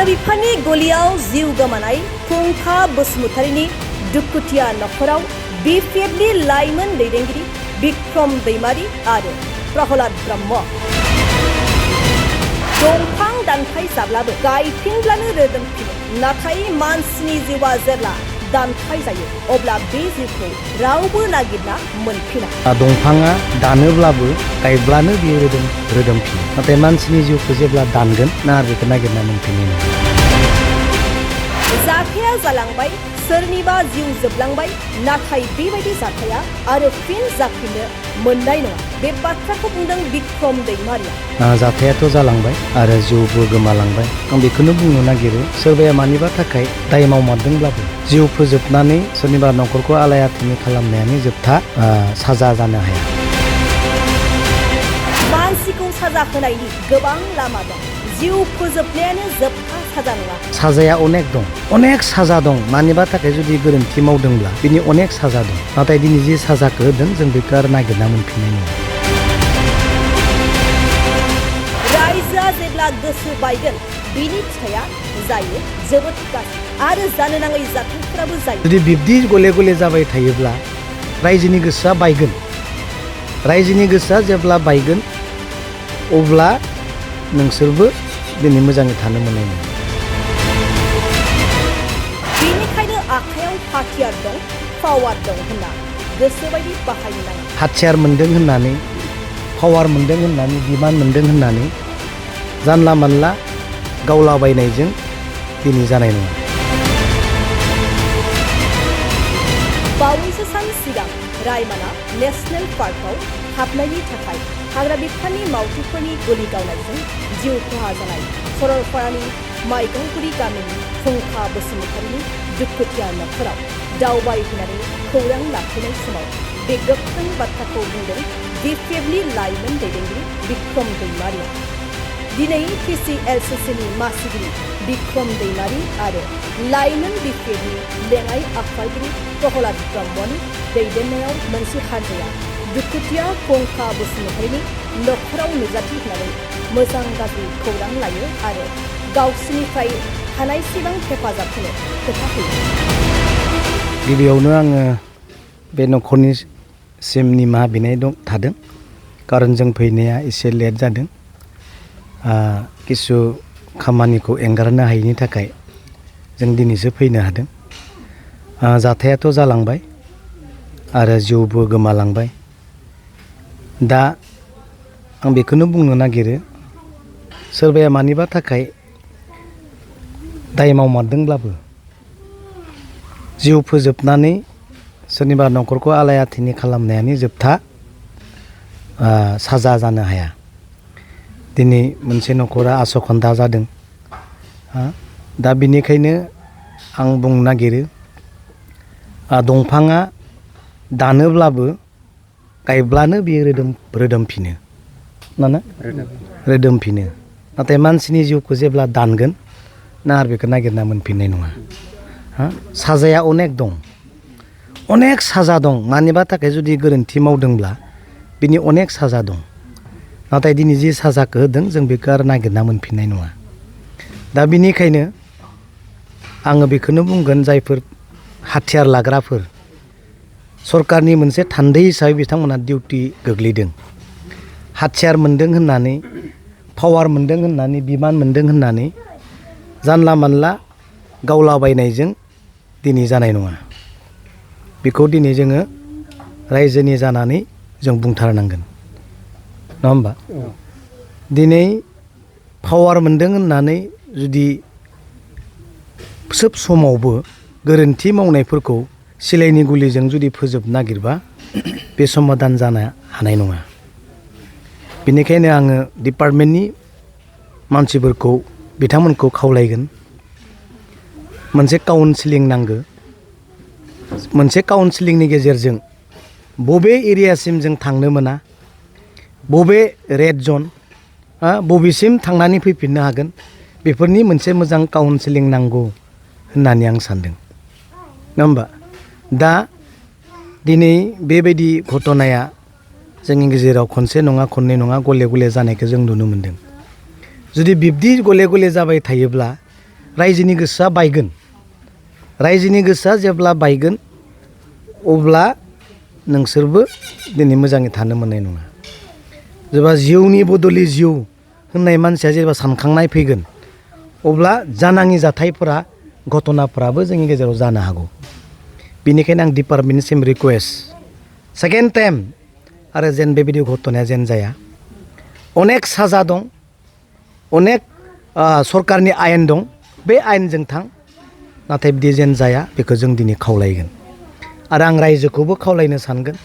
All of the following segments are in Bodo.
हाग्रा बिफाननि गलियाव जिउ गोमानाय फुंखा बसुमतारीनि दुखुथिया नखराव BPFनि लाइमोन दैदेनगिरि बिक्रम दैमारी आरो प्रहलाद ब्रह्म दंफां दानफाय जाब्लाबो गायफिनब्लानो रोदोमफिनो नाथाय मानसिनि जिउआ जेब्ला दानफाय जायो अब्ला बे जिउखौ रावबो नागिरना मोनफिना दंफाङा दानोब्लाबो गायब्लानो बियो रोदोमफिनो नाथाय मानसिनि जिउखौ जेब्ला दानगोन ना बेखौ नागिरना मोनफिननाय नङा जाथाया जालांबाय सोरनिबा जिउ जोबलांबाय नाथाय बेबायदि जाथाया आरो फिन जाफिननो मोननाय नङा बे बाथ्राखौ बुंदों बिक्रम दैमारिया जाथायाथ' जालांबाय आरो जिउबो गोमालांबाय आं बेखौनो बुंनो नागिरो सोरबाया मानिबा थाखाय दाय मावमारदोंब्लाबो जिउ फोजोबनानै सोरनिबा नखरखौ आलाय-आथानि खालामनायानो जोबथा साजा जानो हाया मानसिखौ साजा होनायनि गोबां लामा दं जिउ फोजोबनायानो जोबथा साजा नङा साजाया अनेक साजा दं मानिबा थाखाय जुदि गोरोन्थि मावदोंब्ला बिनि अनेक साजा दं नाथाय दिनै जे साजाखौ होदों जों बेखौ आरो नागिरना मोनफिननाय नङा रायजोआ जेब्ला गोसो बायगोन बिनि फिथाइया जायो जोबोद गाज्रि आरो जानो नाङै जाथायफोराबो जायो जुदि बिब्दि गले जाबाय थायोब्ला रायजोनि गोसोआ बायगोन रायजोनि गोसोआ जेब्ला बायगोन अब्ला नोंसोरबो दिनै मोजाङै थानो मोननाय नङा बेनिखायनो आखायाव हाथियार दं पावार दं होनना गोसोबायदि बाहायनो नाङा हाथियार मोनदों होननानै पावार मोनदों होननानै बिमान मोनदों होननानै जानला मानला गावलाबायनायजों दिनै जानाय नङा बावैसो सान सिगां रायमना नेशनेल पार्कआव हाबनायनि थाखाय हाग्रा बिफाननि मावथिफोरनि गुलि गावनायजों जिउ खहा जानाय सरलपारानि माइगांगुरि गामिनि फुंखा बसुमतारीनि दुखुथिया नखराव दावबायहैनानै खौरां लाफैनाय समाव बे गोख्रों बाथ्राखौ बुंदों BPFनि लाइमोन दैदेनगिरि बिक्रम दैमारिया दिनै TCLCCनि मासिगिरि बिक्रम दैमारी आरो लाइमोन BPFनि लेङाइ आफादगिरि प्रहलाद ब्रह्मनि दैदेननायाव मोनसे हानजाया दुखुथिया फुंखा बसुमतारीनि नखराव नुजाथिनानै मोजां गाज्रि खौरां लायो आरो गावसिनिफ्राय हानायसेबां हेफाजाब होनो खोथा होयो गिबियावनो आङो बे नखरनिसिम निमाहा बिनाय थादों कारन जों फैनाया एसे लेट जादों किसु खामानिखौ एंगारनो हायैनि थाखाय जों दिनैसो फैनो हादों जाथायाथ' जालांबाय आरो जिउबो गोमालांबाय दा आं बेखौनो बुंनो नागिरो सोरबाया मानिबा थाखाय दाय मावमारदोंब्लाबो जिउ फोजोबनानै सोरनिबा नखरखौ आलाय-आथानि खालामनायानो जोबथा साजा जानो हाया दिनै मोनसे नखरा आसखान्दा जादों दा बेनिखायनो आं बुंनो नागिरो दंफाङा दानोब्लाबो गायब्लानो बियो रोदोमफिनो रोदोमफिनो नाथाय मानसिनि जिउखौ जेब्ला दानगोन ना आरो बेखौ नागिरना मोनफिननाय नङा साजाया अनेक साजा दं मानिबा थाखाय जुदि गोरोन्थि मावदोंब्ला बिनि अनेक साजा दं नाथाय दिनै जे साजाखौ होदों जों बेखौ आरो नागिरना मोनफिननाय नङा दा बेनिखायनो आङो बेखौनो बुंगोन जायफोर हाथियार लाग्राफोर सरकारनि मोनसे थान्दै हिसाबै बिथांमोनहा डिउटि गोग्लैदों हाथियार मोनदों होननानै पावार मोनदों होननानै बिमान मोनदों होननानै जानला मानला गावलाबायनायजों दिनै जानाय नङा बेखौ दिनै जोङो रायजोनि जानानै जों बुंथारनांगोन नङा होमबा दिनै पावार मोनदों होननानै जुदि सोब समावबो गोरोन्थि मावनायफोरखौ सिलायनि गुलिजों जुदि फोजोब नागिरबा बे समाधान जानो हानाय नङा बेनिखायनो आङो डिपार्टमेन्टनि मानसिफोरखौ बिथांमोनखौ खावलायगोन मोनसे काउन्सिलिं नांगौ मोनसे काउन्सिलिंनि गेजेरजों बबे एरियासिम जों थांनो मोना बबे रेड जन बबेसिम थांनानै फैफिननो हागोन बेफोरनि मोनसे मोजां काउन्सिलिं नांगौ होननानै आं सानदों नङा होमबा दा दिनै बेबायदि घटनाया जोंनि गेजेराव खनसे नङा खननै नङा गले गले जानायखौ जों नुनो मोनदों जुदि बिब्दि गले गले जाबाय थायोब्ला रायजोनि गोसोआ बायगोन रायजोनि गोसोआ जेब्ला बायगोन अब्ला नोंसोरबो दिनै मोजाङै थानो मोननाय नङा जेब्ला जिउनि बदलि जिउ होननाय मानसिया जेब्ला सानखांनाय फैगोन अब्ला जानाङि जाथायफोरा घटनाफोराबो जोंनि गेजेराव जानो हागौ बेनिखायनो आं डिपार्टमेन्टनिसिम रिकुवेस्ट सेकेन्ड टाइम आरो जेन बेबायदि घटनाया जेन जाया अनेक साजा दं अनेक सरकारनि आयेन दं बे आयेनजों थां नाथाय बिदि जेन जाया बेखौ जों दिनै खावलायगोन आरो आं रायजोखौबो खावलायनो सानगोन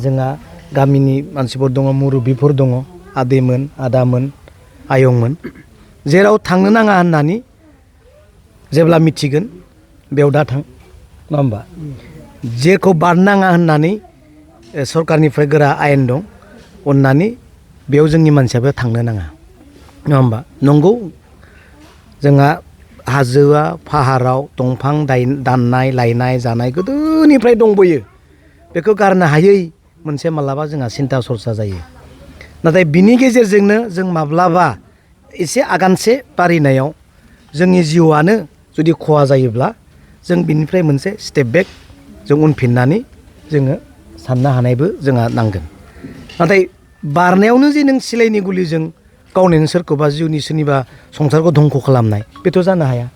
जोंहा गामिनि मानसिफोर दङ मुरब्बिफोर दङ आदैमोन आदामोन आयंमोन जेराव थांनो नाङा होननानै जेब्ला मिथिगोन बेयाव दा थां नङा होमबा जेखौ बारनाङा होननानै सरकारनिफ्राय गोरा आयेन दं अननानै बेयाव जोंनि मानसियाबो थांनो नाङा नङा होमबा नंगौ जोंहा हाजोआ फाहाराव दंफां दाननाय लायनाय जानाय गोदोनिफ्राय दंबोयो बेखौ गारनो हायै मोनसे मालाबा जोंहा सिन्था सरसा जायो नाथाय बिनि गेजेरजोंनो जों माब्लाबा एसे आगानसे बारिनायाव जोंनि जिउआनो जुदि खहा जायोब्ला जों बिनिफ्राय मोनसे स्टेप बेक जों उनफिननानै जोङो साननो हानायबो जोंहा नांगोन नाथाय बारनायावनो जे नों सिलायनि गुलिजों गावनायनि सोरखौबा जिउनि सोरनिबा संसारखौ धंख' खालामनाय बेथ' जानो हाया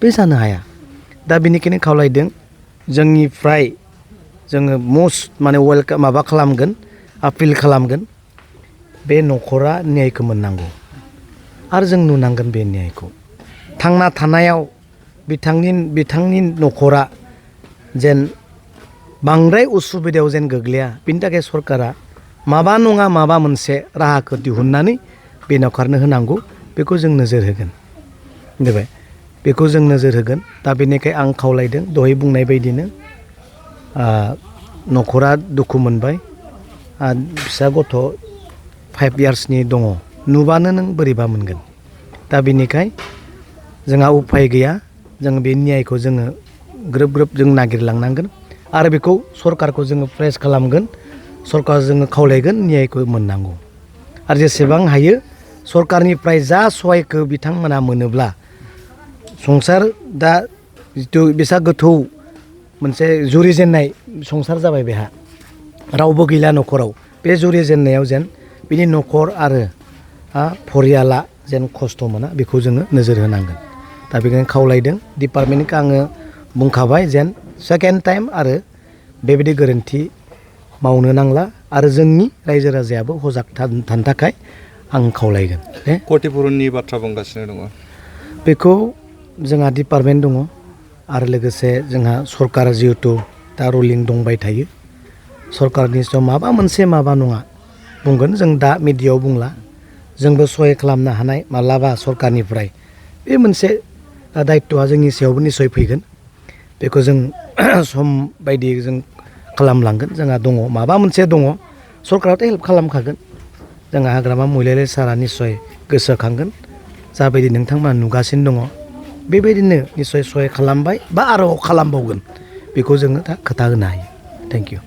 बे जानो हाया दा बेनिखायनो खावलायदों जोंनिफ्राय जोङो मस्ट माने वेलकाम माबा खालामगोन आपिल खालामगोन बे न'खरा न्यायखौ मोननांगौ आरो जों नुनांगोन बे न्यायखौ थांना थानायाव बिथांनि न'खरा जेन बांद्राय उसुबिदायाव जेन गोग्लैया बिनि थाखाय सरकारा माबा नङा माबा मोनसे राहाखौ दिहुननानै बे न'खरनो होनांगौ बेखौ जों नोजोर होगोन जाबाय बेखौ जों नोजोर होगोन दा बेनिखाय आं खावलायदों दहाय बुंनाय बायदिनो न'खरा दुखु मोनबाय फिसा गथ' 5 इयार्सनि दङ नुबानो नों बोरैबा मोनगोन दा बेनिखाय जोंहा उफाय गैया जों बे न्यायखौ जोङो ग्रोब ग्रोब जों नागिरलांनांगोन आरो बेखौ सरकारखौ जोङो प्रेस खालामगोन सरकार जोङो खावलायगोन न्यायखौ मोननांगौ आरो जेसेबां हायो सरकारनिफ्राय जा सहायखौ बिथांमोना मोनोब्ला संसार दा जिथु बेसा गोथौ मोनसे जुरिजेननाय संसार जाबाय बेहा रावबो गैला न'खराव बे जुरिजेननायाव जेन बिनि न'खर आरो फरियाला जेन खस्थ' मोना बेखौ जोङो नोजोर होनांगोन दा बेखायनो खावलायदों डिपार्टमेन्टखौ आङो बुंखाबाय जेन सेकेन्ड टाइम आरो बेबायदि गोरोन्थि मावनो नांला आरो जोंनि रायजो राजायाबो हजाग थानो थाखाय आं खावलायगोन क्षतिपुरननि बाथ्रा बुंगासिनो दङ बेखौ जोंहा डिपार्टमेन्ट दङ आरो लोगोसे जोंहा सरकार जिहेथु दा रुलिं दंबाय थायो सरकारनि सायाव माबा मोनसे माबा नङा बुंगोन जों दा मिडियायाव बुंला जोंबो सहाय खालामनो हानाय मालाबा सरकारनिफ्राय बे मोनसे दायित्वआ जोंनि सायावबो निस्सय फैगोन बेखौ जों सम बायदि जों खालामलांगोन जोंहा दङ माबा मोनसे दङ सरकाराथ' हेल्प खालामखागोन जोंहा हाग्रामा महिलारि सारा निस्सय गोसोखांगोन जाबायदि नोंथांमोना नुगासिनो दङ बेबायदिनो निस्सय सहाय खालामबाय बा आरो खालामबावगोन बेखौ जोङो दा खोथा होनो हायो थेंक इउ